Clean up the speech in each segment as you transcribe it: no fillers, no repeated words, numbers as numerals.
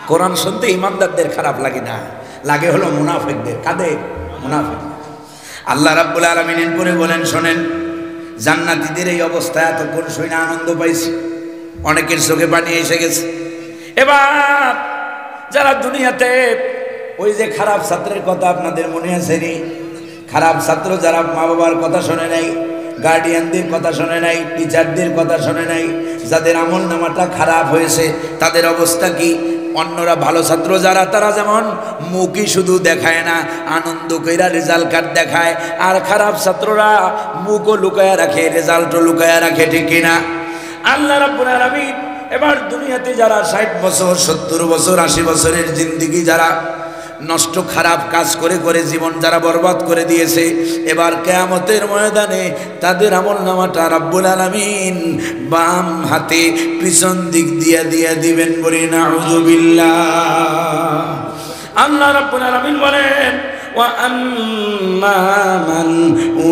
কোরআন শুনতে ইমানদারদের খারাপ লাগে না, লাগে হলো মুনাফিকদের। কাদের? মুনাফিক। আল্লাহ রাব্বুল আলামিন এরপরে বলেন, শোনেন, জান্নাতীদের এই অবস্থায় এতক্ষণ শুনে আনন্দ পাইছি, অনেকের চোখে পানি এসে গেছে। এবার যারা দুনিয়াতে ওই যে খারাপ ছাত্রের কথা আপনাদের মনে আছে নি? খারাপ ছাত্র যারা মা বাবার কথা শোনে নাই, গার্ডিয়ানদের কথা শোনে নাই, টিচারদের কথা শোনে নাই, যাদের আমল নামাটা খারাপ হয়েছে, তাদের অবস্থা কি? অন্যরা ভালো ছাত্র যারা, তারা যেমন মুখই শুধু দেখায় না, আনন্দ কইরা রেজাল্ট কার্ড দেখায়, আর খারাপ ছাত্ররা মুখও লুকায়া রাখে, রেজাল্টও লুকায়া রাখে, ঠিক কিনা? আল্লাহ রাব্বুল আলামিন এবার দুনিয়াতে যারা 60 বছর 70 বছর 80 বছরের জিন্দেগি যারা নষ্ট খারাপ কাজ করে করে জীবন যারা বরবাদ করে দিয়েছে, এবার কিয়ামতের ময়দানে তাদের আমল নামাটা রাব্বুল আলামিন বাম হাতে পিছন দিক দিয়ে দিবেন। বলি নাউযুবিল্লাহ। আল্লাহ রাব্বুল আলামিন বলেন, ওয়া আম্মা মান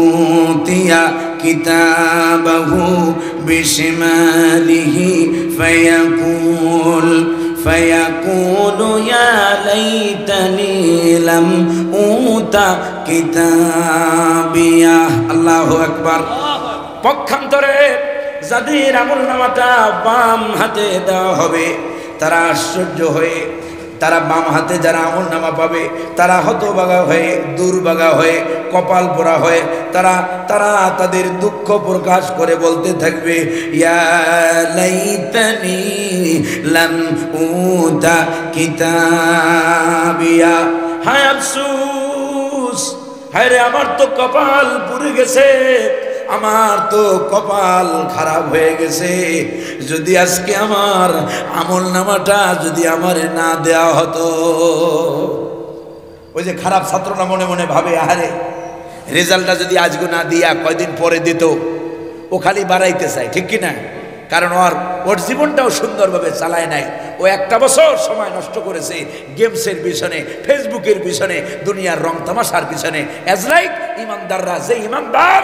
উতিয়া কিতাবাহু বিশিমালিহি ফায়াকুলু ইয়া লাইতানি লাম উতা কিতাবিয়া। আল্লাহু আকবার। পক্ষান্তরে যাদের আমলনামাটা বাম হাতে দেওয়া হবে, তারা আশ্চর্য হয়ে, তারা বাম হাতে যারা আমলনামা পাবে, তারা হতভাগা হয়ে, দুর্ভাগা হয়ে, কপাল পোড়া হয়ে তারা তাদের দুঃখ প্রকাশ করে বলতে থাকবে, ইয়া লাইতানি লাম উতা কিতাবিয়া। হায় আফসোস, হায় রে আমার তো কপাল পুড়ে গেছে, আমার তো কপাল খারাপ হয়ে গেছে। যদি আজকে আমার আমল নামাটা যদি আমার না দেওয়া হতো। ওই যে খারাপ ছাত্ররা মনে মনে ভাবে, আরে রেজাল্টটা যদি আজকে না দিয়া কয়দিন পরে দিত, ও খালি বাড়াইতে চায়, ঠিক কিনা? কারণ ওর জীবনটাও সুন্দরভাবে চালায় নাই, ও একটা বছর সময় নষ্ট করেছে গেমসের পিছনে, ফেসবুকের পিছনে, দুনিয়ার রং তামাশার পিছনে। অ্যাজ লাইক ইমানদাররা, যে ইমানদার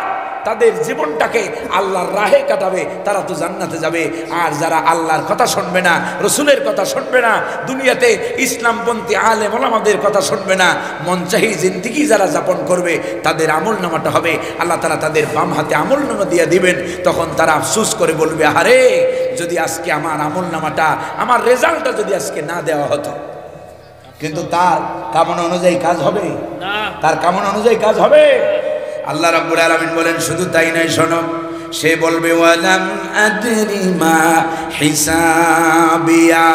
তাদের জীবনটাকে আল্লাহর রাহে কাটাবে, তারা তো জান্নাতে যাবে। আর যারা আল্লাহর কথা শুনবে না, রসুলের কথা শুনবে না, দুনিয়াতে ইসলামপন্থী আলেম ওলামাদের কথা শুনবে না, মনচাহি জিন্দেগি যারা যাপন করবে, তাদের আমল নামাটা হবে আল্লাহ তাআলা তাদের বাম হাতে আমল নামা দিয়ে দিবেন। তখন তারা আফসোস করে বলবে, আরে যদি আজকে আমার আমল নামাটা, আমার রেজাল্টটা যদি আজকে না দেওয়া হতো। কিন্তু তার কামনা অনুযায়ী কাজ হবে না, তার কামনা অনুযায়ী কাজ হবে। আল্লাহ রাব্বুল আলামিন বলেন, শুধু তাই নয়, শোনো, সে বলবে, ওয়ালাম আদরি মা হিসাবিয়া।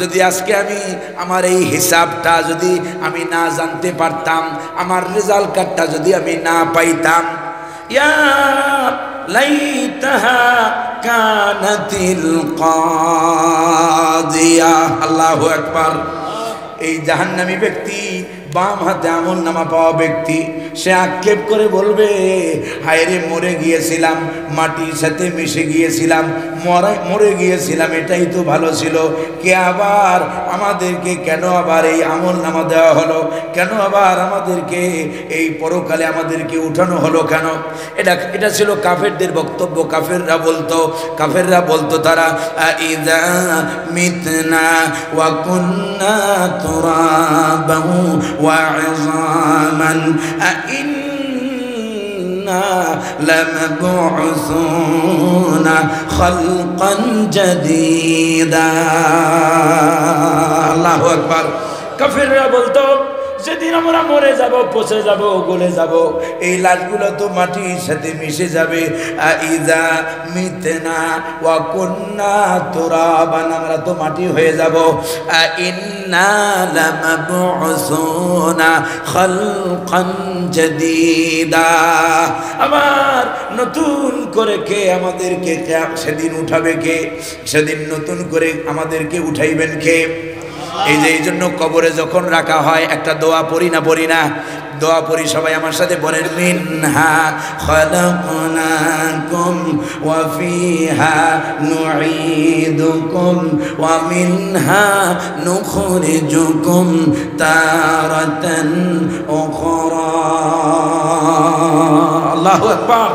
যদি আজকে আমি আমার এই হিসাবটা যদি আমি না জানতে পারতাম, আমার রেজাল্ট কার্ডটা যদি আমি না পাইতাম, ইয়া লাইতাহা কানাতিল কাদিয়া। আল্লাহু আকবার। এই জাহান্নামী ব্যক্তি, বাম হাতে আমল নামা পাওয়া ব্যক্তি, সে আক্ষেপ করে বলবে, হায় রে মরে গিয়েছিলাম, মাটির সাথে মিশে গিয়েছিলাম, মরে গিয়েছিলাম, এটাই তো ভালো ছিল। কে আবার আমাদেরকে কেন আবার এই আমল নামা দেওয়া হলো? কেন আবার আমাদেরকে এই পরকালে আমাদেরকে উঠানো হলো কেন? এটা ছিল কাফেরদের বক্তব্য। কাফেররা বলতো তারা, ইযা মিতনা ওয়া কুন্না তুরাবান ওয়া ইযামান আইন্না লামাবউসুনা খালকান জাদীদা। আল্লাহু আকবার। কাফেররা বলতো, যেদিন আমরা মরে যাব, পচে যাব, গলে যাব, এই লাশগুলো তো মাটির সাথে মিশে যাবে। ইযা মিতনা ওয়া কুন্না তুরাবান, আমরা তো মাটি হয়ে যাব। ইন্না লামাবউসুনা খালকান জাদীদা, আবার নতুন করে কে আমাদেরকে সেদিন উঠাবে? কে সেদিন নতুন করে আমাদেরকে উঠাইবেন কে? এই জন্য কবরে যখন রাখা হয় একটা দোয়া পড়ি না? দোয়া পড়ি, সবাই আমার সাথে বলেন, মিনহা খালাকনাকুম ওয়া ফিহা নুঈদুকুম ওয়া মিনহা নুখরিজুকুম তারাতান উখরা। আল্লাহু আকবার।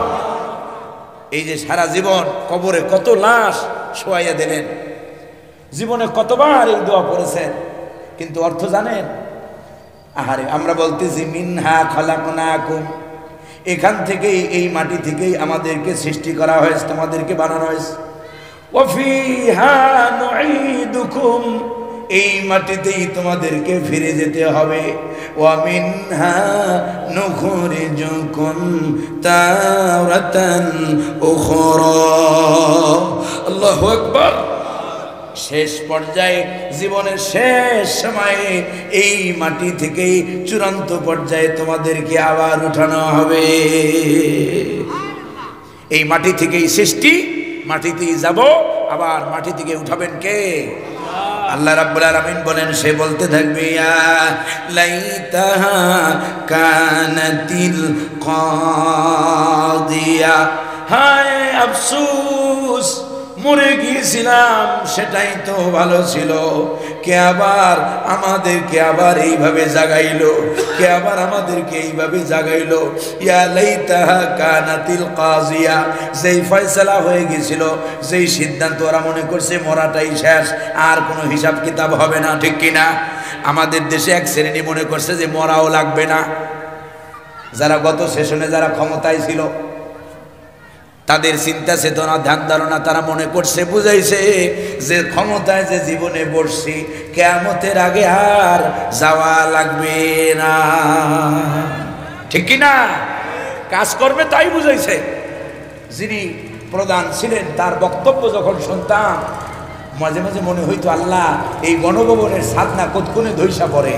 এই যে সারা জীবন কবরে কত লাশ শোয়াইয়া দিলেন, জীবনে কতবার এই দোয়া পড়েছেন, কিন্তু অর্থ জানেন? আহারে, আমরা বলতেছি মিনহা খালাকনাকুম, এখান থেকেই, এই মাটি থেকেই আমাদেরকে সৃষ্টি করা হয়েছে, তোমাদেরকে বানানো হয়েছে। ওয়াফিহা নুঈদুকুম, এই মাটিতেই তোমাদেরকে ফিরে যেতে হবে। ওয়া মিনহা নুখরিজুকুম তারাতান উখরা। আল্লাহু আকবার। শেষ পর্যায়ে, জীবনের শেষ সময়ে এই মাটি থেকেই চূড়ান্ত পর্যায়ে তোমাদেরকে আবার উঠানো হবে। এই মাটি থেকেই সৃষ্টি, মাটিতেই যাব, আবার মাটি থেকে উঠাবেন কে? আল্লাহ রাব্বুল আলামিন বলেন, সে বলতে থাকবে ইয়া লাইতাহা কানাতিল কাদিয়া, হায় আফসোস, মরে গিয়েছিলাম, সেটাই তো ভালো ছিল। কে আবার আমাদেরকে আবার এইভাবে জাগাইলো, কে আবার আমাদেরকে এইভাবে জাগাইলো। ইয়া লাইতাহা কানাতিল কাজিয়া, যেই ফয়সালা হয়ে গেছিল, যেই সিদ্ধান্ত ওরা মনে করছে মরাটাই শেষ, আর কোনো হিসাব কিতাব হবে না, ঠিক কিনা? আমাদের দেশে এক শ্রেণী মনে করছে যে মরাও লাগবে না। যারা গত সেশনে যারা ক্ষমতায় ছিল, তাদের চিন্তা চেতনা, ধ্যান ধারণা, তারা মনে করছে, বুঝাইছে যে ক্ষমতায় যে জীবনে বসছি, কিয়ামতের আগে আর যাওয়া লাগবে না, ঠিক কিনা? কাজ করবে তাই বুঝাইছে। যিনি প্রধান ছিলেন, তার বক্তব্য যখন শুনতাম, মাঝে মাঝে মনে হইতো আল্লাহ, এই গণভবনের সাধনা কতক্ষণে ধৈসা পড়ে।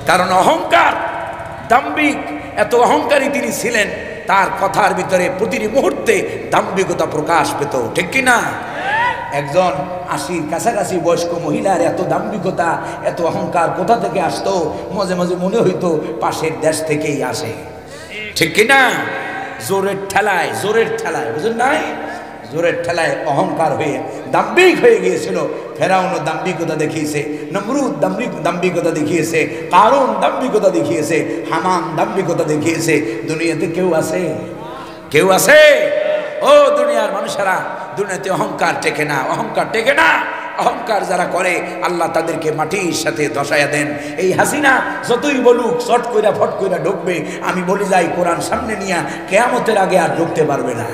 কারণ অহংকার, দাম্ভিক, এত অহংকারী তিনি ছিলেন, তার কথার ভিতরে প্রতিটি মুহূর্তে দাম্ভিকতা প্রকাশ পেত, ঠিক কিনা? একজন 80-র কাছাকাছি বয়স্ক মহিলার এত দাম্ভিকতা, এত অহংকার কোথা থেকে আসতো? মাঝে মাঝে মনে হইতো পাশের দেশ থেকেই আসে, ঠিক কিনা? জোরের ঠেলায়, জোরের ঠেলায়, বুঝলেন নাই? জোরের ঠেলায় অহংকার হয়ে দাম্ভিক হয়ে গিয়েছিল। ফেরাউনও দাম্ভিকতা দেখিয়েছে, নমরুদ দাম্ভিকতা দেখিয়েছে, কারুন দাম্ভিকতা দেখিয়েছে, হামান দাম্ভিকতা দেখিয়েছে। দুনিয়াতে কেউ আছে? কেউ আছে? ও দুনিয়ার মানুষেরা, দুনিয়াতে অহংকার টেকে না, অহংকার টেকে না। অহংকার যারা করে, আল্লাহ তাদেরকে মাটির সাথে ধসাইয়া দেন। এই হাসিনা যতই বলুক চট কইরা ফট কইরা ঢুকবে, আমি বলি যাই কোরআন সামনে নিয়া কিয়ামতের আগে আর ঢুকতে পারবে না।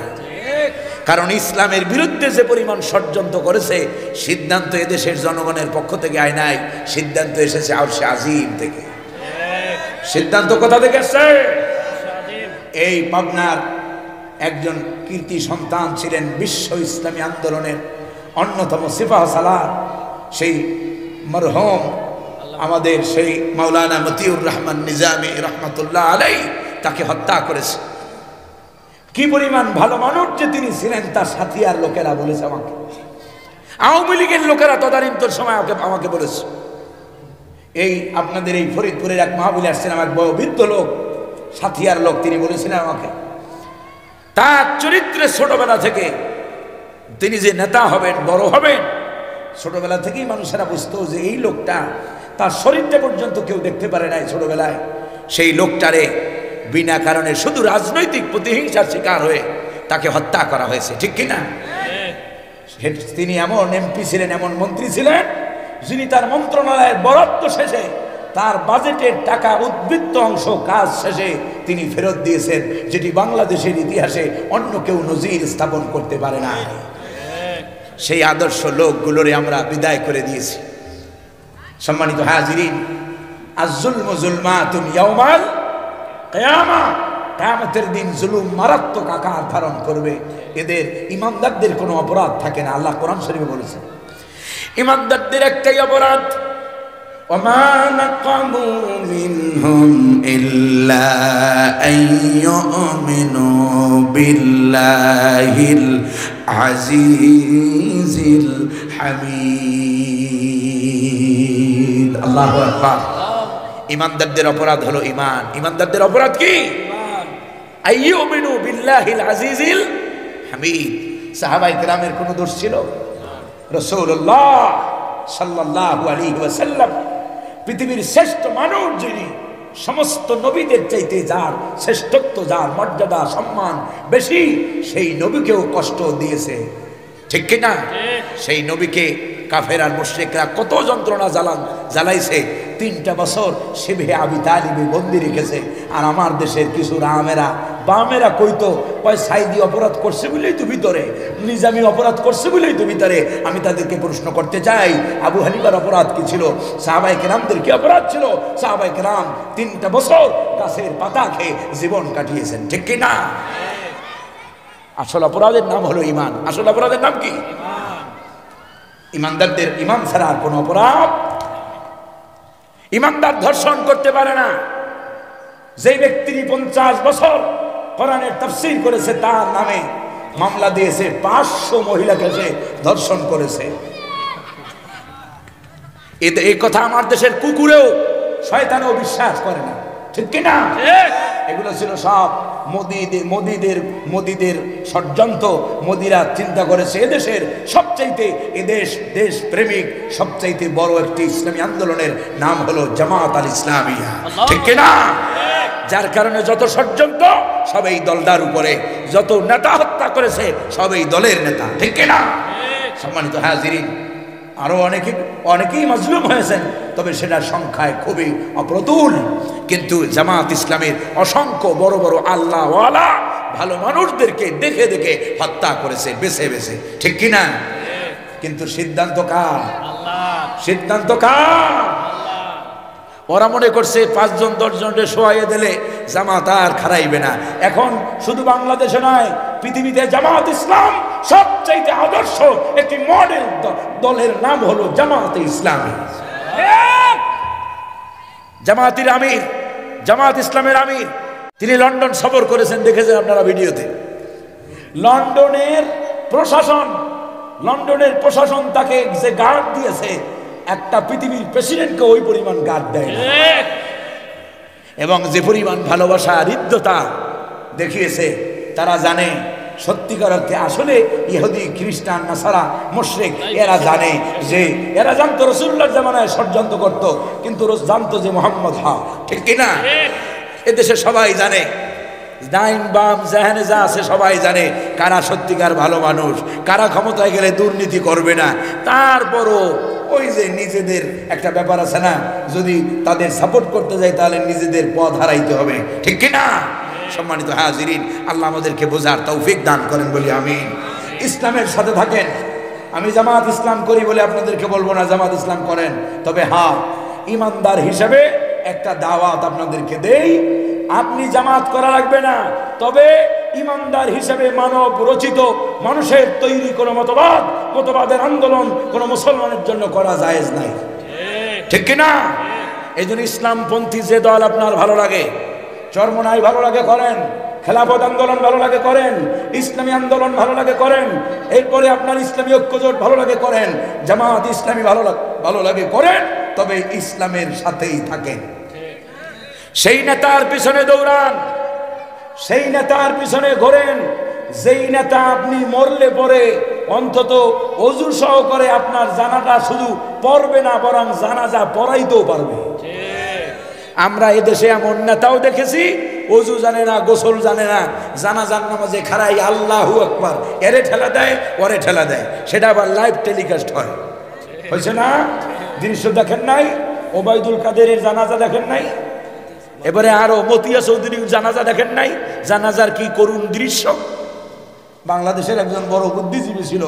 কারণ ইসলামের বিরুদ্ধে যে পরিমাণ ষড়যন্ত্র করেছে, সিদ্ধান্ত এদেশের জনগণের পক্ষ থেকে আয় নাই, সিদ্ধান্ত এসেছে আরশে আজিম থেকে। সিদ্ধান্ত কোথা থেকে এসেছে? এই পাবনার একজন কীর্তি সন্তান ছিলেন, বিশ্ব ইসলামী আন্দোলনের অন্যতম সিপাহ সালার, সেই মরহুম আমাদের সেই মাওলানা মতিউর রহমান নিজামী রহমাতুল্লাহ আলাইহি, তাকে হত্যা করেছে। কি পরিমাণ ভালো মানুষ যে তিনি ছিলেন, তার সাথী আর লোকেরা বলেছে আমাকে, আওয়ামী লীগের লোকেরা তদানীন্তন সময় আমাকে বলেছে। এই আপনাদের এই ফরিদপুরের এক মাহবুলে আসছিলাম, এক বৃদ্ধ লোক, সাথিয়ার লোক, তিনি বলেছিলেন আমাকে, তার চরিত্রে ছোটবেলা থেকে তিনি যে নেতা হবেন, বড় হবেন, ছোটবেলা থেকেই মানুষেরা বুঝতো যে এই লোকটা, তার শরীরটা পর্যন্ত কেউ দেখতে পারে নাই ছোটবেলায়। সেই লোকটারে বিনা কারণে শুধু রাজনৈতিক প্রতিহিংসার শিকার হয়ে তাকে হত্যা করা হয়েছে, ঠিক কিনা? তিনি এমন এমপি ছিলেন, এমন মন্ত্রী ছিলেন, যিনি তার মন্ত্রণালয়ের বরাদ্দ শেষে তার বাজেটের টাকা উদ্বৃত্ত অংশ কাজ শেষে তিনি ফেরত দিয়েছেন, যেটি বাংলাদেশের ইতিহাসে অন্য কেউ নজির স্থাপন করতে পারে না। সেই আদর্শ লোকগুলোরে আমরা বিদায় করে দিয়েছি। সম্মানিত হাজিরিন, আজ-জুলমু যুলমাতুন ইয়াউমাল কিয়ামা, কিয়ামতের দিন জুলুম মারাত্মক আকার ধারণ করবে। এদের ইমানদারদের কোনো অপরাধ থাকে না। আল্লাহ কোরআন শরীফে বলেছেন, ইমানদারদের একটাই অপরাধ, ওমা নাকামু মিনহুম ইল্লা আইয়ুমিনু বিল্লাহিল আজিজিল হামিদ। আল্লাহু আকবার। ইমানদারদের অপরাধ হলো ঈমান। ইমানদারদের অপরাধ কি? আইয়ুমিনু বিল্লাহিল আজিজিল হামিদ। সাহাবায়ে কেরামের কোনো দোষ ছিল? রাসূলুল্লাহ সাল্লাল্লাহু আলাইহি ওয়াসাল্লাম, পৃথিবীর শ্রেষ্ঠ মানব যিনি, সমস্ত নবীদের চাইতে যার শ্রেষ্ঠত্ব, যার মর্যাদা সম্মান বেশি, সেই নবীকেও কষ্ট দিয়েছে, ঠিক কিনা? সেই নবীকে কাফের আর মুশরিকরা কত যন্ত্রণা জ্বালাইছে। 3টা বছর শিবে আবি তালিবে বন্দি রেখেছে। আর আমার দেশের কিছু রামেরা বামেরা কইতো কয় সাইদি অপরাধ করছে বলেই তো ভিতরে, নিজামি অপরাধ করছে বলেই তো ভিতরে। আমি তাদেরকে প্রশ্ন করতে চাই, আবু হানিফার অপরাধ কি ছিল? সাহাবায়ে কেরামদের কি অপরাধ ছিল? সাহাবায়ে কেরাম 3টা বছর গাছের পাতা খেয়ে জীবন কাটিয়েছেন, ঠিক কি না? আসল অপরাধের নাম হলো ঈমান। আসল অপরাধের নাম কি? ঈমানদারদের ঈমান ছাড়া আর কোনো অপরাধ। ঈমানদার ধর্ষণ করতে পারে না। যে ব্যক্তি 50 বছর কোরআনের তাফসীর করেছে তার নামে মামলা দিয়েছে, 500 মহিলাকে সে ধর্ষণ করেছে। এই কথা আমার দেশের কুকুরেও শয়তানও বিশ্বাস করে না, ঠিক কি না? এগুলো ছিল সব মোদিদের ষড়যন্ত্র। মোদিরা চিন্তা করেছে এদেশের সবচাইতে দেশ প্রেমিক সবচাইতে বড় একটি ইসলামী আন্দোলনের নাম হলো জামাত আল ইসলামিয়া, ঠিক কি না? যার কারণে যত ষড়যন্ত্র সব এই দলটার উপরে, যত নেতা হত্যা করেছে সব এই দলের নেতা, ঠিক কি না? সম্মানিত হাজিরিন, আরো অনেকেই মাজলুম হয়েছেন, তবে সেটার সংখ্যায় খুবই অপ্রতুল। কিন্তু জামাত ইসলামের অসংখ্য বড় বড় আল্লাহওয়ালা ভালো মানুষদেরকে দেখে দেখে হত্যা করেছে বেছে বেছে, ঠিক কিনা? কিন্তু সিদ্ধান্ত কার? সিদ্ধান্ত কার? ওরা মনে করছে 5 জন 10 জনকে শোয়াইয়ে দিলে জামাত আর খারাইবে না। এখন শুধু বাংলাদেশে নয়, পৃথিবীতে জামাত ইসলাম সবচাইতে আদর্শ একটি মডেল দলের নাম হলো জামাতে ইসলামী। জামাতের আমির, জামাত ইসলামের আমির, তিনি লন্ডন সফর করেছেন, দেখেছেন আপনারা ভিডিওতে। লন্ডনের প্রশাসন তাকে যে গার্ড দিয়েছে, একটা পৃথিবীর প্রেসিডেন্টকে ওই পরিমাণ গার্ড দেয় না। এবং যে পরিমাণ ভালোবাসা হৃদ্যতা দেখিয়েছে, তারা জানে সত্যিকার অর্থে আসলে ইহুদি খ্রিস্টান নাসারা মুশরিক এরা জানতো রাসূলুল্লাহর জামানায় ষড়যন্ত্র করত, কিন্তু জানতো যে মুহাম্মদ হক, ঠিক কিনা? এদেশে সবাই জানে, ডাইন বাম যেখানে যা আছে সবাই জানে কারা সত্যিকার ভালো মানুষ, কারা ক্ষমতায় গেলে দুর্নীতি করবে না। তারপরও ওই যে নিজেদের একটা ব্যাপার আছে না, যদি তাদের সাপোর্ট করতে যায় তাহলে নিজেদের পথ হারাইতে হবে, ঠিক কিনা? সম্মানিত হাজিরিন, আল্লাহ আমাদেরকে বোঝার তৌফিক দান করেন বলি আমিন। ইসলামের সাথে থাকেন। আমি জামাত ইসলাম করি বলে আপনাদেরকে বলবো না জামাত ইসলাম করেন, তবে হ্যাঁ, ইমানদার হিসেবে একটা দাওয়াত আপনাদেরকে দেই, আপনি জামাত করা লাগবে না, তবে ইমানদার হিসেবে মানব রচিত মানুষের তৈরি কোনো মতবাদের আন্দোলন কোনো মুসলমানের জন্য করা জায়েজ নাই, ঠিক কিনা? এই জন্য ইসলামপন্থী যে দল আপনার ভালো লাগে, চরমনাই ভালো লাগে করেন, খেলাফত আন্দোলন ভালো লাগে করেন, ইসলামী আন্দোলন ভালো লাগে করেন, এরপরে আপনার ইসলামী ঐক্যজোট ভালো লাগে করেন, জামাত ইসলামী ভালো লাগে করেন, তবে ইসলামের সাথেই থাকেন। সেই নেতার পিছনে দৌড়ান, সেই নেতার পিছনে ঘোরেন, যেই নেতা আপনি মরলে পরে অন্তত ওযু সহকারে আপনার জানাজা শুধু পড়বে না, বরং জানাজা পড়াইতেও পারবে। আমরা এদেশে এমন নেতাও দেখেছি, ওযু জানে না, গোসল জানে না, জানাজার নামাজে খাড়াই আল্লাহু আকবার, এরে ঠেলা দেয় ওরে ঠেলা দেয়, সেটা আবার লাইভ টেলিকাস্ট হয়। হয়েছে না? দৃশ্য দেখেন নাই? ওবায়দুল কাদেরের জানাজা দেখেন নাই? এবারে আরো মতিয়া চৌধুরীর জানাজা দেখেন নাই? জানাজার কি করুণ দৃশ্য। বাংলাদেশের একজন বড় বুদ্ধিজীবী ছিল,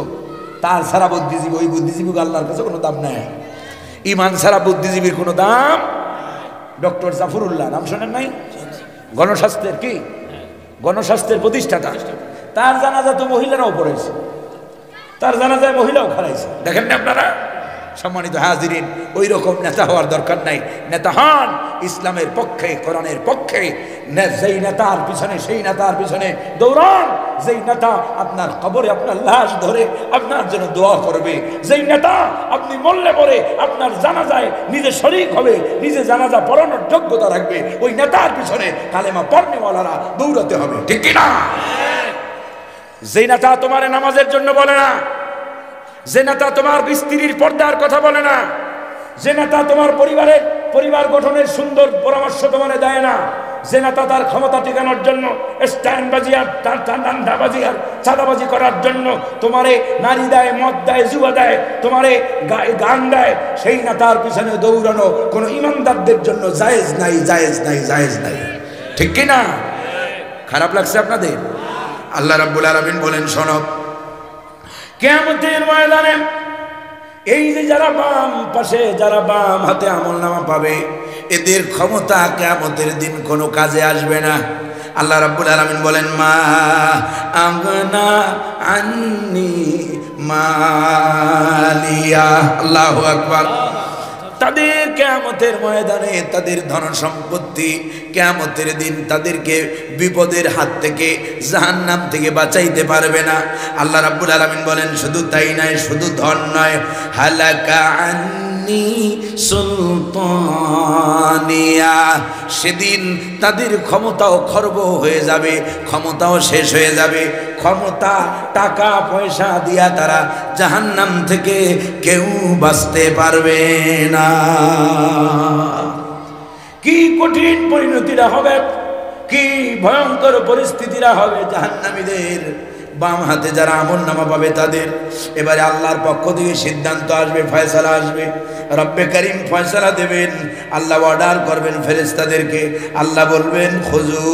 তার ছাড়া বুদ্ধিজীবী, ওই বুদ্ধিজীবীকে আল্লাহর কাছে কোনো দাম নেই। ইমান ছাড়া বুদ্ধিজীবীর কোনো দাম। ডক্টর জাফরুল্লাহ নাম শোনেন নাই? গণস্বাস্থ্যের কি গণস্বাস্থ্যের প্রতিষ্ঠাতা, তার জানাজা তো মহিলারাও পড়েছে, তার জানাজায় মহিলাও খারাইছে, দেখেন না আপনারা? সম্মানিত হাজিরিন, ওই রকম নেতা হওয়ার দরকার নাই। নেতা হন ইসলামের পক্ষে, কোরআনের পক্ষে। যেই নেতার পিছনে, সেই নেতার পিছনে দৌড়ান, যেই নেতা আপনার কবরে আপনার লাশ ধরে আপনার জন্য দোয়া করবে, যেই নেতা আপনি মরলে পরে আপনার জানাজায় নিজে শরীক হবে, নিজে জানাজা পড়ানোর যোগ্যতা রাখবে, ওই নেতার পিছনে কালেমা পড়নেওয়ালারা দৌড়াতে হবে, ঠিক কিনা? যেই নেতা তোমার নামাজের জন্য বলে না, যে নেতা তোমার স্ত্রীর পর্দার কথা বলে না, যে নেতা তোমার পরিবার গঠনের সুন্দর পরামর্শ তোমার দেয় না, যে নেতা তার ক্ষমতা টিকানোর জন্য স্ট্যান্ডবাজি আর ডান্ডাবাজি আর চাঁদাবাজি করার জন্য তোমারে নারী দেয়, মদ দেয়, জুয়া দেয়, তোমারে গান দেয়, সেই নেতার পিছনে দৌড়ানো কোনো ইমানদারদের জন্য জায়েজ নাই, জায়েজ নাই, জায়েজ নাই। ঠিক কি না? খারাপ লাগছে আপনাদের? আল্লাহ রাব্বুল আলামিন বলেন, শোনো, কিয়ামতের ময়দানে এই যে যারা বাম পাশে, যারা বাম হাতে আমলনামা পাবে, এদের ক্ষমতা কিয়ামতের দিন কোনো কাজে আসবে না। আল্লাহ রাব্বুল আলামিন বলেন, মা আগনা আন্নি মালিয়া। আল্লাহু আকবার। তাদের কিয়ামতের ময়দানে তাদের ধন সম্পত্তি কিয়ামতের দিন তাদেরকে বিপদের হাত থেকে, জাহান্নাম থেকে বাঁচাইতে পারবে না। আল্লাহ রাব্বুল আলামিন বলেন, শুধু তাই নয়, শুধু ধন নয়, হালাকা আন্নি সুলতানিয়া। সেদিন তাদের ক্ষমতাও খর্ব হয়ে যাবে, ক্ষমতাও শেষ হয়ে যাবে। ক্ষমতা, টাকা পয়সা দিয়া তারা জাহান্নাম থেকে কেউ বাঁচতে পারবে না। কি কঠিন পরিণতিরা হবে, কি ভয়ঙ্কর পরিস্থিতিরা হবে জাহান্নামীদের। বাম হাতে যারা আমলনামা পাবে তাদের এবারে আল্লাহর পক্ষ থেকে সিদ্ধান্ত আসবে, ফয়সালা আসবে। রব্বে কারীম ফয়সালা দেবেন, আল্লাহ অর্ডার করবেন ফেরেশতাদেরকে। আল্লাহ বলবেন, খুজু,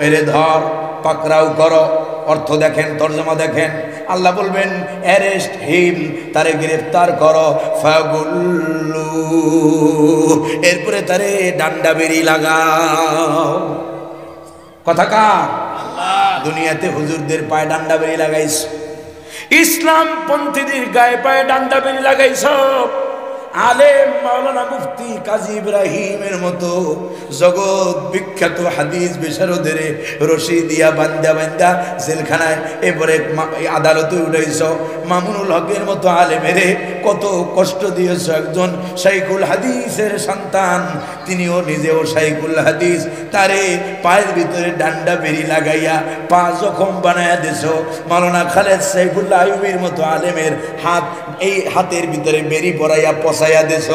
এরে ধর, পাকড়াও করো। অর্থ দেখেন, তর্জমা দেখেন। আল্লাহ বলবেন, অ্যারেস্ট হিম, তারে গ্রেফতার করো। ফাগুল্লু, এরপরে তারে ডান্ডা বেরি লাগাও। কথা কার? দুনিয়াতে হুজুরদের পায়ে ডান্ডা বেরি লাগাইছ, ইসলাম পন্থীদের গায়ে পায়ে ডান্ডা বেরি লাগাইছ। আলেম মাওলানা মুফতি কাজী ইব্রাহিমের মতো জগৎ বিখ্যাত হাদিস বিশারদের রশি দিয়া বান্দা বান্দা জেলখানায়, এরপরে আদালতে উঠাইছ। মামুনুল হকের মতো আলেমেরে কত কষ্ট দিয়েছ। একজন শাইখুল হাদিসের সন্তান, তিনিও নিজেও শাইখুল হাদিস, তারে পায়ের ভিতরে ডান্ডা বেরি লাগাইয়া পা জখম বানায়া দিছ। মাওলানা খালেদ সাইফুল্লাহ আইয়ুবীর মতো আলেমের হাত, এই হাতের ভিতরে বেরি পরাইয়া পচাইয়া দিছ।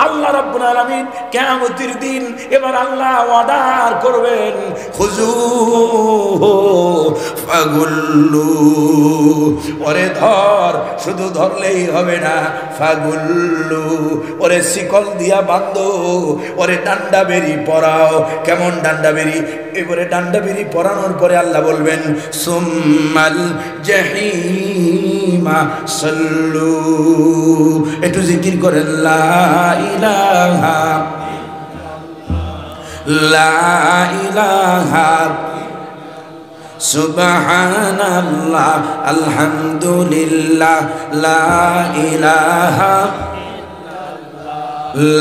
আল্লাহ রাব্বুল আলামিন কিয়ামতের দিন এবার আল্লাহ অর্ডার করবেন, খুজু ফাগুল্লু, ওরে ধর, শুধু ধরলেই হবে না, ফাগুল্লু, ওরে শিকল দিয়া বাঁধো, ওরে ডান্ডা বেরি পরাও। কেমন ডান্ডা বেরি? এবারে ডান্ডা বেরি পরানোর পরে আল্লাহ বলবেন, সুম্মাল জাহিমা সাল্লু। একটু জিকির করেন, লা ইলাহা লা ইলাহা সুবহানাল্লাহ আলহামদুলিল্লাহ লা ইলাহা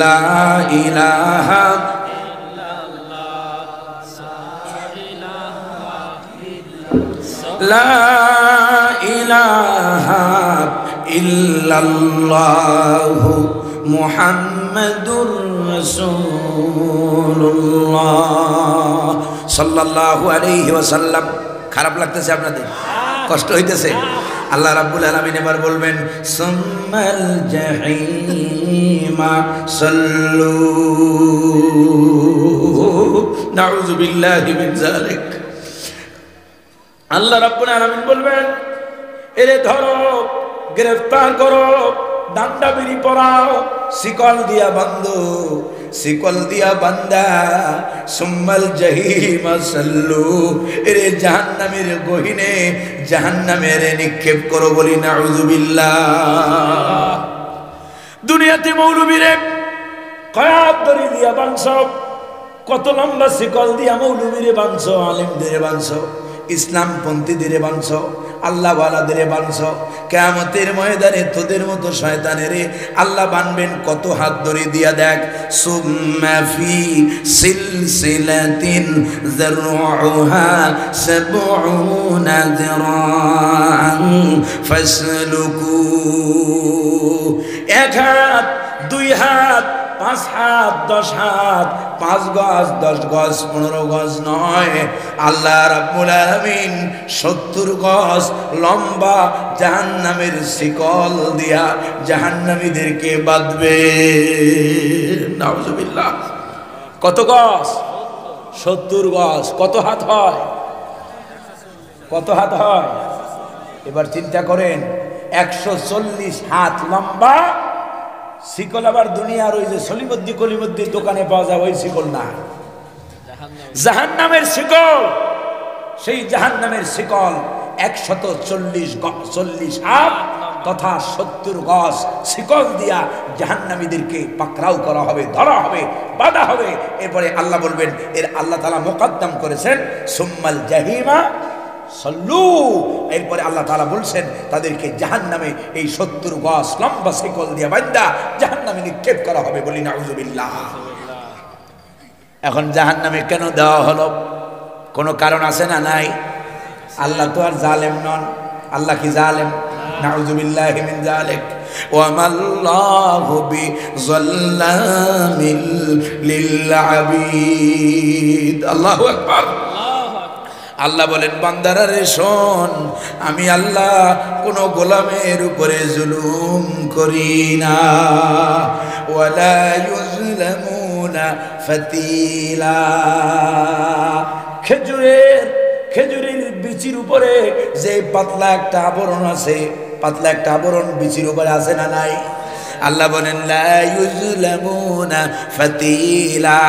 লা ইলাহা লা ইলাহা ইল্লাল্লাহু মুহাম্মাদুর রাসূলুল্লাহ সাল্লাল্লাহু আলাইহি ওয়াসাল্লাম। খারাপ লাগতেছে আপনাদের? কষ্ট হইতেছে? আল্লাহ রাব্বুল আলামিন এবার বলবেন, সুম্মাল জাহিমা সাল্লু। নাউযু বিল্লাহি মিন যালিক। আল্লাহ রাব্বুল আলামিন বলবেন, এরে ধরো, গ্রেফতার করো, ডান্ডা বেরি পরাও, শিকল দিয়া বান্ধো, শিকল দিয়া বান্দা। সুম্মাল জাহিমা সাল্লু, এরে জাহান্নামের গহীনে, জাহান্নামের নিক্ষেপ করো। বলি নাউযু বিল্লাহ। দুনিয়াতে মৌলবীরে কয়াত দড়ি দিয়া বাঁধছ, কত লম্বা শিকল দিয়া মৌলবীরে বাঁধছ, আলেমদের বাঁধছ, ইসলাম পন্থীদের বাঁধছ, আল্লাহ ওয়ালাদের বাঁধছ। কিয়ামতের ময়দানে তোদের মতো শয়তানেরে আল্লাহ বানবেন কত হাত ধরে দিয়া। দেখ, সুম্মা ফি সিলসিলাতিন যারউহা সাবউনা যিরাআন ফাসলুকু। এক হাত, দুই হাত, 5 হাত, 10 হাত, 5 গজ, 10 গজ, 15 গজ নয়, আল্লাহ রাব্বুল আলামিন 70 গজ লম্বা জাহান্নামের শিকল দিয়া জাহান্নামীদেরকে বাঁধবে। নাউযুবিল্লাহ। কত গজ? 70 গজ। কত হাত হয়? কত হাত হয়? এবার চিন্তা করেন, 140 হাত লম্বা শিকল। আবার দুনিয়ার ওই যে সলিমদ্দি কলিমদ্দির দোকানে পাওয়া যায় ওই শিকল না, জাহান্নামের শিকল। সেই জাহান্নামের শিকল 140 হাত তথা 70 গজ শিকল দিয়া জাহান্নামীদেরকে পাকড়াও করা হবে, ধরা হবে, বাঁধা হবে। এরপরে আল্লাহ বলবেন, এর আল্লাহ তাআলা মুকদ্দম করেছেন সুম্মাল জাহিমা সল্লু। এরপরে আল্লাহ তাআলা বলছেন তাদেরকে জাহান্নামে এই 70 গজ লম্বা শিকল দিয়া বাঁধা জাহান্নামে নিক্ষেপ করা হবে। বলি নাউযুবিল্লাহ। এখন জাহান্নামে কেন দেওয়া হলো? কোনো কারণ আছে না? নাই। আল্লাহ তো আর জালেম নন। আল্লাহ কি জালেম? নাউযুবিল্লাহি মিন যালিক। ওয়া মাল্লাহু বিযাল্লামিল লিল আবিদ। আল্লাহু আকবার। আল্লাহ বলেন, বান্দারা রে শোন, আমি আল্লাহ কোন গোলামের উপরে জুলুম করি না। ওয়ালা ইউযলামুনা ফাতিলা। খেজুরের বিচির উপরে যে পাতলা একটা আবরণ আছে, পাতলা একটা আবরণ বিচির উপরে আছে না নাই? আল্লাহ বলেন লা ইউযলামুনা ফাতিলা।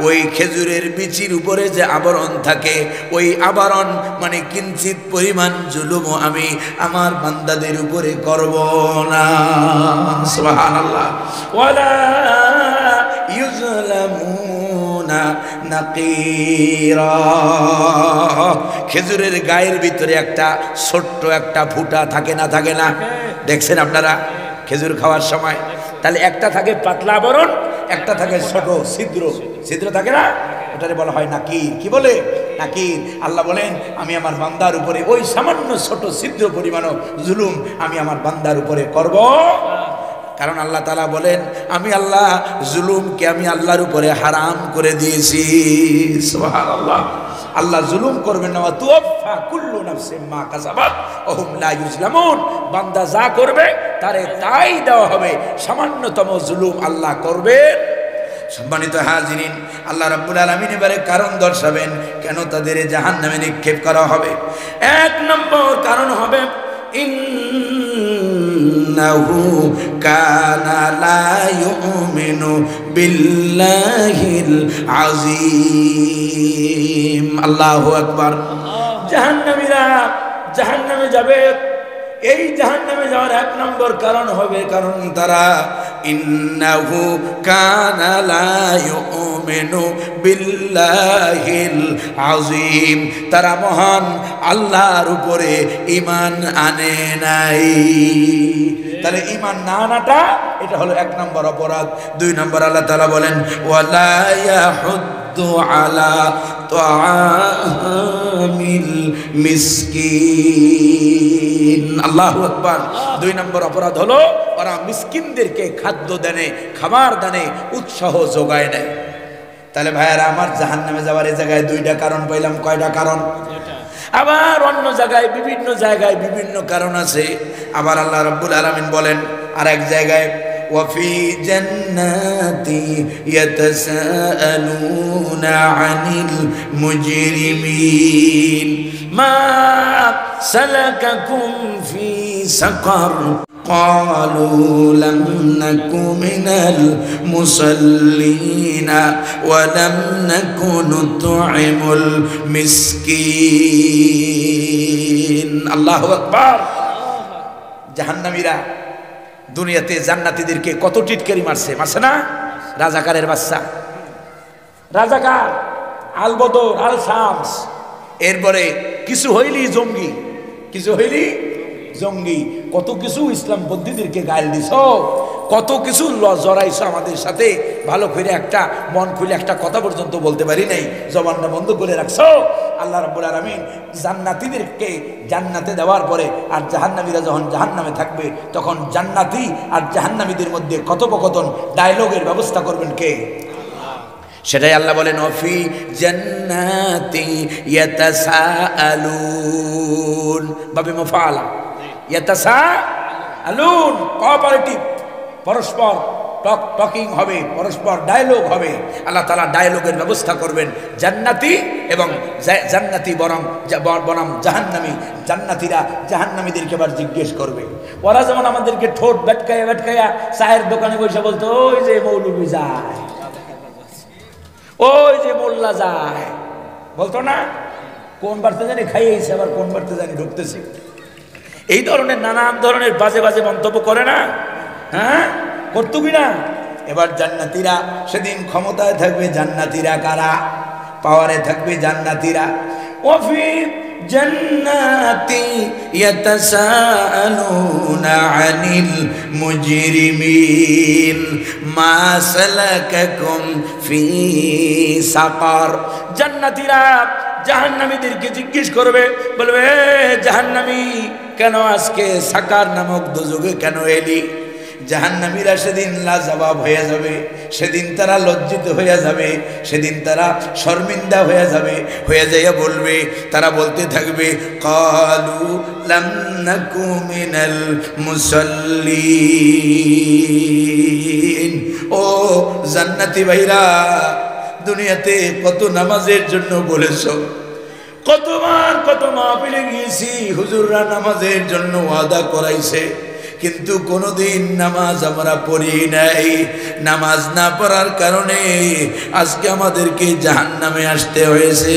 ওই খেজুরের বিচির উপরে যে আবরণ থাকে, ওই আবরণ মানে কিঞ্চিত পরিমাণ জুলুম আমি আমার বান্দাদের উপরে করব না। সুবহানাল্লাহ। ওয়ালা ইউযলামুনা নাকিরা। খেজুরের গায়ের ভিতরে একটা ছোট্ট একটা ফুটা থাকে না? থাকে না? দেখছেন আপনারা খেজুর খাওয়ার সময়? তাহলে একটা থাকে পাতলা আবরণ, একটা থাকে ছোট ছিদ্র থাকে না? ওটারে বলা হয় নাকির। কি বলে? নাকির। আল্লাহ বলেন, আমি আমার বান্দার উপরে ওই সামান্য ছোট ছিদ্র পরিমাণও জুলুম আমি আমার বান্দার উপরে করব। কারণ আল্লাহ তাআলা বলেন, আমি আল্লাহ জুলুমকে আমি আল্লাহর উপরে হারাম করে দিয়েছি। সুবহানাল্লাহ। আল্লাহ জুলুম করবেন না। তুওয়াফা কুল্লু নাফসিন মা কাসাবাত ওয়া হুম লা ইউযলামুন। বান্দা যা করবে তারে তাই দেওয়া হবে। সামান্যতম জুলুম আল্লাহ করবেন। সম্মানিত হাজিরিন, আল্লাহ রাব্বুল আলামিন এবারে কারণ দর্শাবেন কেন তাদের জাহান্নামে নিক্ষেপ করা হবে। 1 নম্বর কারণ হবে, ইন্নাহু কানা লা ইউমিনু বিল্লাহিল আযীম। আল্লাহু আকবার। জাহান্নামীরা জাহান্নামে যাবে। এই জাহান্নামে যাওয়ার 1 নম্বর কারণ হবে, কারণ তারা ইন্নাহু কানা লা ইউমিনু বিল্লাহিল আযীম। তারা মহান আল্লাহর উপরে ঈমান আনে নাই। তাহলে ঈমান না আনাটা এটা হলো 1 নম্বর অপরাধ। 2 নম্বর আল্লাহ তাআলা বলেন, ওয়ালা ইয়াহুদ্দু আলা তাআমিল মিসকিন। আল্লাহু আকবার। 2 নম্বর অপরাধ হলো ওরা মিসকিনদেরকে খাদ্য দানে, খাবার দানে উৎসাহ যোগায় দেয়। তাহলে ভাইয়ারা আমার জাহান্নামে যাওয়ার এই জায়গায় 2টা কারণ পাইলাম। কয়টা কারণ? আবার অন্য জায়গায় বিভিন্ন কারণ আছে। আবার আল্লাহ রাব্বুল আলামিন বলেন আর এক জায়গায়, ওয়াফি জান্নাতি ইয়াতাসাআলুনা আনিল মুজরিমিন মা সালাকাকুম ফি সাকার قالوا لم نك من المصلين ولم نك نطعم المسكين। আল্লাহু আকবার। জাহান্নামীরা দুনিয়াতে জান্নাতীদেরকে কত টিটকারি মারছে না? রাজাকারের বাচ্চা, রাজাকার, আল বদর, আল শামস। এরপরে কিছু হইলি জঙ্গি, কত কিছু ইসলাম বন্দীদেরকে গাইল দিছ, কত কিছু জড়াইছো আমাদের সাথে। ভালো করে একটা মন খুলে একটা কথা পর্যন্ত বলতে পারি নাই, জবানটা বন্ধ করে রাখছো। আল্লাহ রাব্বুল আলামিন জান্নাতীদেরকে জান্নাতে দেওয়ার পরে আর জাহান্নামীরা যখন জাহান্নামে থাকবে তখন জান্নাতি আর জাহান্নামীদের মধ্যে কথোপকথন ডায়লগের ব্যবস্থা করবেন কে? সেটাই আল্লাহ বলেন, ওয়াফি জান্নাতি ইয়াতাসাআলুন। বাবে মুফাআলা, ইয়াতাসাআলুন কোঅপারেটিভ, পরস্পর টকিং হবে, পরস্পর ডায়লগ হবে। আল্লাহ তাআলা ডায়লগের ব্যবস্থা করবেন। জান্নাতি এবং জান্নাতি বনাম জাহান্নামী, জান্নাতীরা জাহান্নামীদেরকে আবার জিজ্ঞেস করবে। ওরা যেমন আমাদেরকে ঠোঁট বেটকাইয়া চায়ের দোকানে বসে বলতো, ওই যে মৌলবি যায়, ওই যে মোল্লা যায়, বলতো না? কোন বাড়তে জানি খাইয়েছে, আবার কোন বাড়তে জানি ঢুকতেছে। এই ধরনের নানান ধরনের বাজে বাজে মন্তব্য করে না? হ্যাঁ, করতো কিনা? এবার জান্নাতীরা সেদিন ক্ষমতায় থাকবে। জান্নাতীরা কারা? পাওয়ারে থাকবে জান্নাতীরা। ওয়াফি জান্নাতি ইয়াতাসাআলুনা আনিল মুজরিমিন মা সালাকাকুম ফি সাকার। জান্নাতীরা জাহান্নামীদেরকে জিজ্ঞেস করবে, বলবে, জাহান্নামী কেন আজকে সাকার নামক দোজখে কেন এলি? জাহান্নামীরা সেদিন লাজবাব হয়ে যাবে, সেদিন তারা লজ্জিত হয়ে যাবে, সেদিন তারা শর্মিন্দা হয়ে যাবে। হয়ে যাইয়া বলবে, তারা বলতে থাকবে, ক্বালু লাম নাকু মিনাল মুসাল্লিন। ও জান্নাতি ভাইরা, দুনিয়াতে কত নামাজের জন্য বলেছো, কতবার কত মাহফিলে গিয়েছি, হুজুররা নামাজের জন্য ওয়াদা করাইছে, কিন্তু কোনোদিন নামাজ আমরা পড়ি নাই। নামাজ না পড়ার কারণে আজকে আমাদেরকে জাহান্নামে আসতে হয়েছে।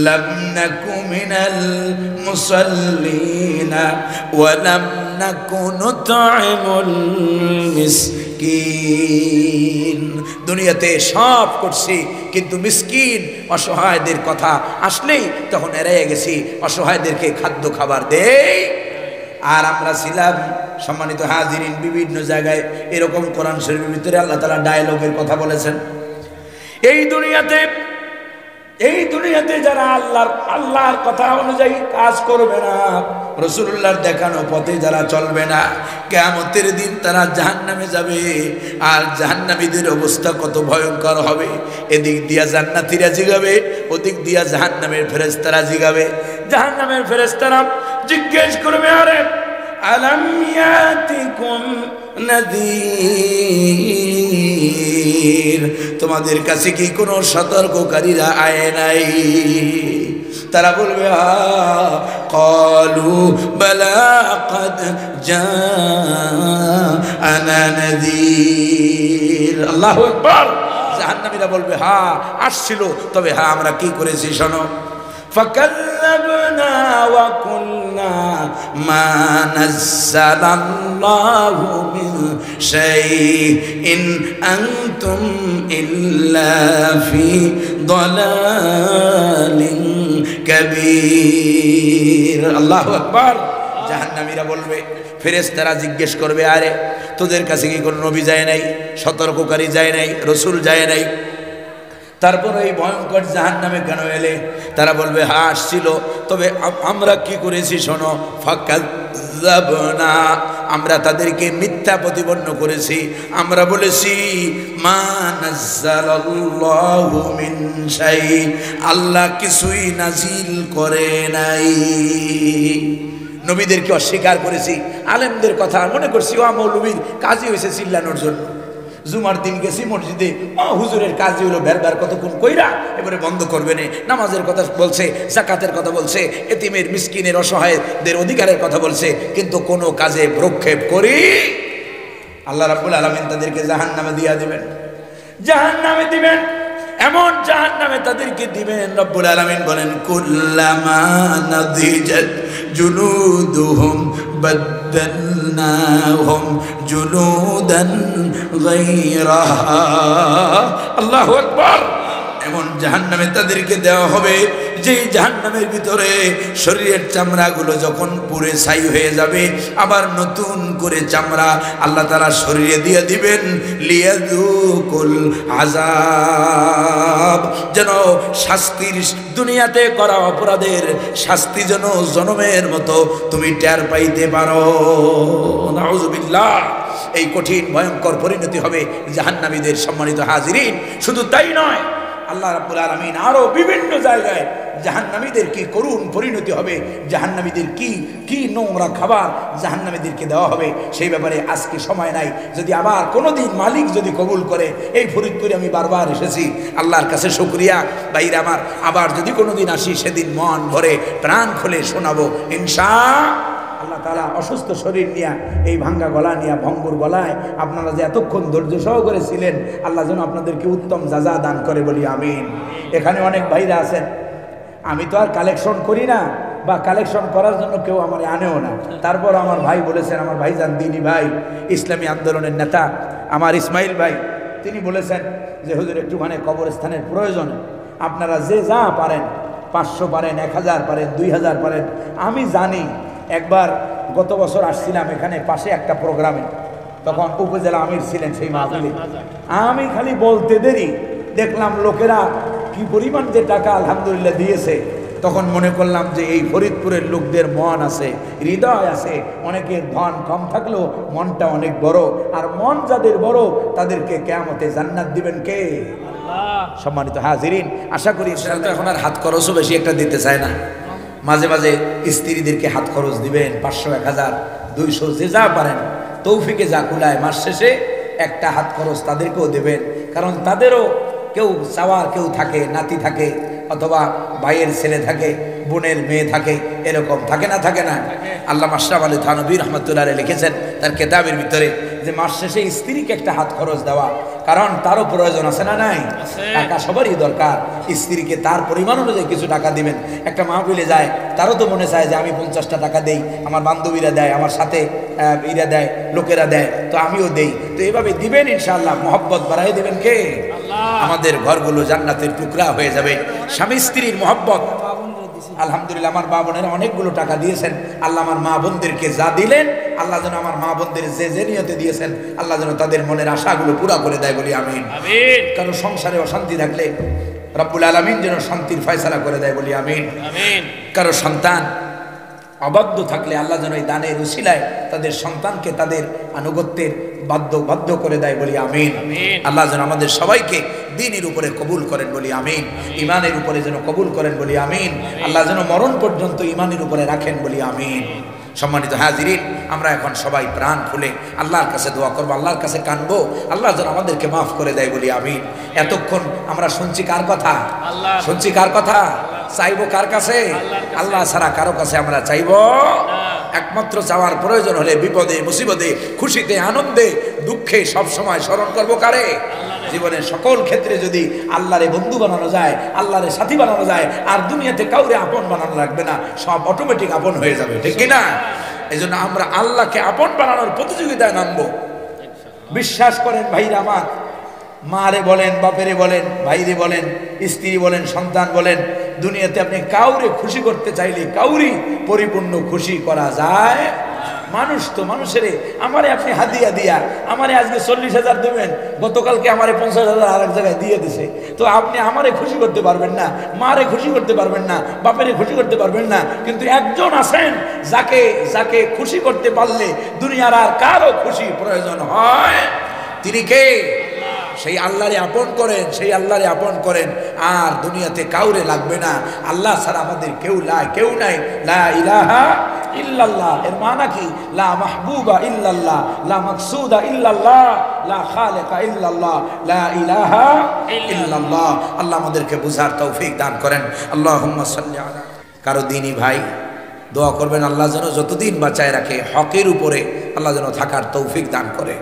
লাম নাকু মিনাল মুসাল্লিনা ওয়া লাম নাকু নুতঈমুল মিসকিন। দুনিয়াতে সব করছি, কিন্তু মিসকিন অসহায়দের কথা আসলেই তখন এড়িয়ে গেছি, অসহায়দেরকে খাদ্য খাবার দেই। আর আমরা ছিলাম, সম্মানিত হাজিরিন, বিভিন্ন জায়গায় এরকম কোরআন শরীফের ভিতরে আল্লাহ তাআলা ডায়লগের কথা বলেছেন। এই দুনিয়াতে যারা আল্লাহর কথা অনুযায়ী কাজ করবে না, রাসূলুল্লাহর দেখানো পথে যারা চলবে না, কিয়ামতের দিন তারা জাহান্নামে যাবে। আর জাহান্নামীদের অবস্থা কত ভয়ঙ্কর হবে। এদিক দিয়া জান্নাতীরা জিগাবে, ওদিক দিয়া জাহান্নামের ফেরেশতারা জিগাবে। জাহান্নামের ফেরেশতারা জিজ্ঞেস করবে, আরে আলাম ইয়াতিকুম নাযীর, তোমাদের কাছে কি কোনো সতর্ককারীরা আয় নাই? তারা বলবে, ক্বালু বালা ক্বাদ জাআনা নাযীর। আল্লাহু আকবার। জাহান্নামীরা বলবে, হ্যাঁ আসছিল, তবে হ্যাঁ আমরা কি করেছি শোনো। فكذبنا وقلنا ما نزل الله من شيء إن أنتم إلا في ضلال كبير। الله أكبر। জাহান্নামীরা বলবে, ফেরেশতারা জিজ্ঞেস করবে, আরে তোদের কাছে কি কোনো নবী যায় নাই, সতর্ককারী যায় নাই, রাসূল যায় নাই? তারপরে এই ভয়ঙ্কর জাহান্নামে কেন এলে? তারা বলবে, হ্যাঁ আসছিল, তবে আমরা কি করেছি শোনো। ফাকাযযাবনা, আমরা তাদেরকে মিথ্যা প্রতিপন্ন করেছি। আমরা বলেছি, মা নাযালাল্লাহু মিন শাই, আল্লাহ কিছুই নাজিল করে নাই। নবীদেরকে অস্বীকার করেছি। আলেমদের কথা মনে করছি ও মৌলবীর কাজই হয়েছে চিল্লানোর জন্য। জুমার দিন গেছি মসজিদে, হুজুরের কাজই হলো বেরবার কতক্ষণ কইরা এবারে বন্ধ করবে না। নামাজের কথা বলছে, যাকাতের কথা বলছে, এতিমের মিসকিনের অসহায়দের অধিকারের কথা বলছে, কিন্তু কোনো কাজে ভ্রুক্ষেপ করি। আল্লাহ রাব্বুল আলামিন তাদেরকে জাহান্নামে দিয়া দিবেন, জাহান্নামে দিবেন, এমন জাহান্নামে তাদেরকে দিবেন। রব্বুল আলামিন বলেন, কুল্লামা নাদিজাত জুলুদুহুম বাদদালনাহুম জুলুদান গায়রাহা। আল্লাহু আকবার। এমন জাহান্নামে তাদেরকে দেওয়া হবে, যেই জাহান্নামের ভিতরে শরীরের চামড়াগুলো যখন পুড়ে ছাই হয়ে যাবে, আবার নতুন করে চামড়া আল্লাহ তাআলা শরীরে দিয়ে দিবেন। লিয়াযুকুল আযাব, যেন শাস্তির, দুনিয়াতে করা অপরাধের শাস্তি যেন জনমের মতো তুমি টের পাইতে পারো। নাউযুবিল্লাহ। এই কঠিন ভয়ঙ্কর পরিণতি হবে জাহান্নামীদের। সম্মানিত হাজিরিন, শুধু তাই নয়, আল্লাহ রাব্বুল আলামিন আরো বিভিন্ন জায়গায় জাহান্নামীদের কি করুণ পরিণতি হবে, জাহান্নামীদের কি নোংরা খাবার জাহান্নামীদেরকে দেওয়া হবে, সেই ব্যাপারে আজকে সময় নাই। যদি আবার কোনোদিন মালিক যদি কবুল করে, এই ফরিদপুরে আমি বারবার এসেছি, আল্লাহর কাছে শুকরিয়া ভাইরা আমার, আবার যদি কোনোদিন আসি সেদিন মন ভরে প্রাণ খুলে শোনাবো ইনশাআল্লাহ তাআলা। অসুস্থ শরীর নিয়ে, এই ভাঙ্গা গলা নিয়ে, ভঙ্গুর গলায় আপনারা যে এতক্ষণ ধৈর্য সহকারে ছিলেন, আল্লাহ যেন আপনাদেরকে উত্তম যাজা দান করে বলি আমিন। এখানে অনেক ভাইরা আছেন, আমি তো আর কালেকশন করি না বা কালেকশন করার জন্য কেউ আমার আনেও না, তারপর আমার ভাই বলেছেন, আমার ভাইজান দিনী ভাই, ইসলামী আন্দোলনের নেতা আমার ইসমাইল ভাই, তিনি বলেছেন যে হুজুর একটুখানি কবরস্থানের প্রয়োজন, আপনারা যে যা পারেন, 500 পারেন, 1000 পারেন, 2000 পারেন। আমি জানি, একবার গত বছর আসছিলাম এখানে পাশে একটা প্রোগ্রামে, তখন উপজেলা আমির ছিলেন সেই মাহফিলে, আমি খালি বলতে দেরি দেখলাম লোকেরা কি পরিমাণ যে টাকা আলহামদুলিল্লাহ দিয়েছে, তখন মনে করলাম যে এই ফরিদপুরের লোকদের মন আছে, হৃদয় আছে, অনেকের ধন কম থাকলেও মনটা অনেক বড়, আর মন যাদের বড় তাদেরকে কিয়ামতে জান্নাত দিবেন কে? আল্লাহ। সম্মানিত হাজিরিন, আশা করি ইনশাআল্লাহ এখন আর হাত খরচও বেশি একটা দিতে চায় না, মাঝে মাঝে স্ত্রীদেরকে হাত খরচ দিবেন, 500, 1000, 200 যে যা পারেন, তৌফিকে যা কুলায়, মাস শেষে একটা হাত খরচ তাদেরকেও দেবেন, কারণ তাদেরও কেউ চাওয়ার কেউ থাকে, নাতি থাকে, অথবা ভাইয়ের ছেলে থাকে, বোনের মেয়ে থাকে, এরকম থাকে না, থাকে না? আল্লামা আশরাফ আলী থানভী রহমতুল্লাহ আলাইহি লিখেছেন তার কিতাবের ভিতরে যে মাস শেষে স্ত্রীকে একটা হাত খরচ দেওয়া, কারণ তারও প্রয়োজন আছে না নাই? টাকা সবারই দরকার, স্ত্রীকে তার পরিমাণ অনুযায়ী কিছু টাকা দিবেন। একটা মাহফিলে যায়, তারও তো মনে চায় যে আমি 50টা টাকা দেই, আমার বান্ধবীরা দেয়, আমার সাথে ইরা দেয়, লোকেরা দেয়, তো আমিও দেই। তো এইভাবে দিবেন ইনশাআল্লাহ, মহব্বত বাড়াই দেবেন কে? আমাদের ঘরগুলো জান্নাতের টুকরা হয়ে যাবে। স্বামী স্ত্রীর মহব্বত, আলহামদুলিল্লাহ আমার মা বোনেরা অনেকগুলো টাকা দিয়েছেন, আল্লাহ আমার মা বোনদেরকে যা দিলেন, আল্লাহ যেন আমার মা বোনদের যে নিয়তে দিয়েছেন, আল্লাহ যেন তাদের মনের আশাগুলো পুরা করে দেয় বলি আমিন। কারো সংসারে অশান্তি থাকলে রব্বুল আলামিন যেন শান্তির ফয়সালা করে দেয় বলি আমিন। কারো সন্তান অবাধ্য থাকলে আল্লাহ যেন এই দানের উসিলায় তাদের সন্তানকে তাদের আনুগত্যের বাধ্য করে দেয় বলি আমিন। আল্লাহ যেন আমাদের সবাইকে দ্বীনের উপরে কবুল করেন বলি আমিন, ইমানের উপরে যেন কবুল করেন বলি আমিন, আল্লাহ যেন মরণ পর্যন্ত ইমানের উপরে রাখেন বলি আমিন। সম্মানিত হাজিরিন, আমরা এখন সবাই প্রাণ খুলে আল্লাহর কাছে দোয়া করবো, আল্লাহর কাছে কানবো, আল্লাহ যেন আমাদেরকে মাফ করে দেয় বলি আমিন। এতক্ষণ আমরা শুনছি কার কথা? শুনছি কার কথা? চাইবো কার কাছে? আল্লাহ ছাড়া কারো কাছে আমরা চাইবো? একমাত্র চাওয়ার প্রয়োজন হলে বিপদে মুসিবতে, খুশিতে আনন্দে দুঃখে সব সময় স্মরণ করবো কারে? জীবনের সকল ক্ষেত্রে যদি আল্লাহরে বন্ধু বানানো যায়, আল্লাহরে সাথী বানানো যায়, আর দুনিয়াতে কাউরে আপন বানানো লাগবে না, সব অটোমেটিক আপন হয়ে যাবে, ঠিক কিনা? এই জন্য আমরা আল্লাহকে আপন বানানোর প্রতিযোগিতায় নামবো। বিশ্বাস করেন ভাইরা আমার, মারে বলেন, বাপেরে বলেন, ভাইরে বলেন, স্ত্রী বলেন, সন্তান বলেন, দুনিয়াতে আপনি কাউরে খুশি করতে চাইলে কাউরি পরিপূর্ণ খুশি করা যায়? মানুষ তো মানুষেরে, আমারে আপনি হাদিয়া দিয়া আমারে আজকে 40,000 দেবেন, গতকালকে আমারে 50,000 আরেক জায়গায় দিয়ে দিছে, তো আপনি আমারে খুশি করতে পারবেন না, মারে খুশি করতে পারবেন না, বাপেরে খুশি করতে পারবেন না, কিন্তু একজন আছেন যাকে খুশি করতে পারলে দুনিয়ার আর কারো খুশি প্রয়োজন হয়, তিনি কে? সেই আল্লাহরে আপন করেন, সেই আল্লাহরে আপন করেন, আর দুনিয়াতে কাউরে লাগবে না। আল্লাহ ছাড়া আমাদের কেউ নাই। লা ইলাহা ইল্লাল্লাহ এর মানা কি? লা মাহবুবা ইল্লাল্লাহ, লা মাকসুদা ইল্লাল্লাহ, লা খালিকা ইল্লাল্লাহ, লা ইলাহা ইল্লাল্লাহ। আল্লাহ আমাদেরকে বুঝার তৌফিক দান করেন। আল্লাহুম্মা সাল্লি আলা। কারো দিনী ভাই দোয়া করবেন, আল্লাহ যেন যতদিন বাঁচায় রাখে হকের উপরে আল্লাহ যেন থাকার তৌফিক দান করে।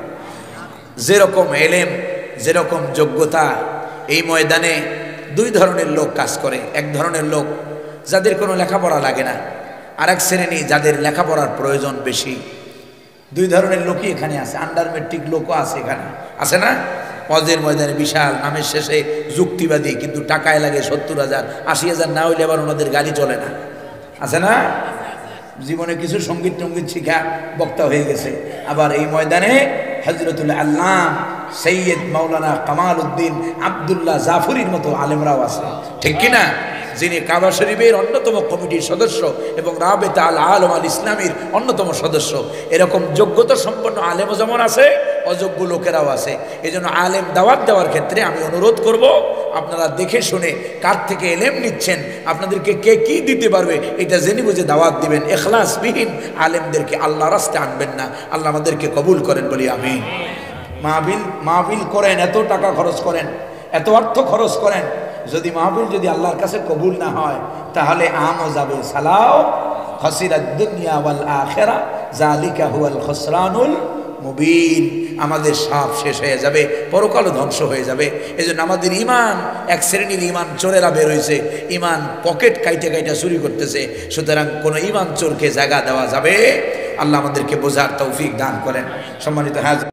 যেরকম এলেম, যেরকম যোগ্যতা, এই ময়দানে দুই ধরনের লোক কাজ করে। এক ধরনের লোক যাদের কোনো লেখাপড়া লাগে না, আর এক শ্রেণী যাদের লেখাপড়ার প্রয়োজন বেশি। দুই ধরনের লোকই এখানে আছে, আন্ডার মেট্রিক লোকও আছে এখানে, আছে না? হজের ময়দানে বিশাল নামের শেষে যুক্তিবাদী, কিন্তু টাকায় লাগে 70,000 80,000 না হইলে আবার ওনাদের গাড়ি চলে না, আছে না? জীবনে কিছু সঙ্গীত টঙ্গীত শিখা বক্তা হয়ে গেছে। আবার এই ময়দানে হযরতুল আল্লাম সৈয়দ মাওলানা কামাল উদ্দিন আব্দুল্লাহ জাফরির মতো আলেমরাও আছে, ঠিক কিনা? যিনি কাবা শরীফের অন্যতম কমিটির সদস্য এবং রাবেতা আল আলম আল ইসলামীর অন্যতম সদস্য। এরকম যোগ্যতা সম্পন্ন আলেম যেমন আছে, অযোগ্য লোকেরাও আছে। এই জন্য আলেম দাওয়াত দেওয়ার ক্ষেত্রে আমি অনুরোধ করব, আপনারা দেখে শুনে কার থেকে এলেম নিচ্ছেন, আপনাদেরকে কে কি দিতে পারবে এটা জেনে বুঝে দাওয়াত দিবেন। এখলাসবিহীন আলেমদেরকে আল্লাহ রাস্তায় আনবেন না। আল্লাহ আমাদেরকে কবুল করেন বলি আমিন। মাহফিল করেন, এত টাকা খরচ করেন, এত অর্থ খরচ করেন, যদি মাহফিল যদি আল্লাহর কাছে কবুল না হয় তাহলে আমও যাবে সালাও খাসিরাদ দুনিয়া ওয়াল আখিরা যালিকা হুয়াল খুসরানুল মুবিন। আমাদের সব শেষ হয়ে যাবে, পরকালও ধ্বংস হয়ে যাবে। এজন্য আমাদের ঈমান, এক শ্রেণীর ঈমান চোরেরা বের হয়েছে, ঈমান পকেট কাইটে চুরি করতেছে। সুতরাং কোনো ঈমান চোরকে জায়গা দেওয়া যাবে। আল্লাহ আমাদেরকে বোঝার তৌফিক দান করেন। সম্মানিত হাজির।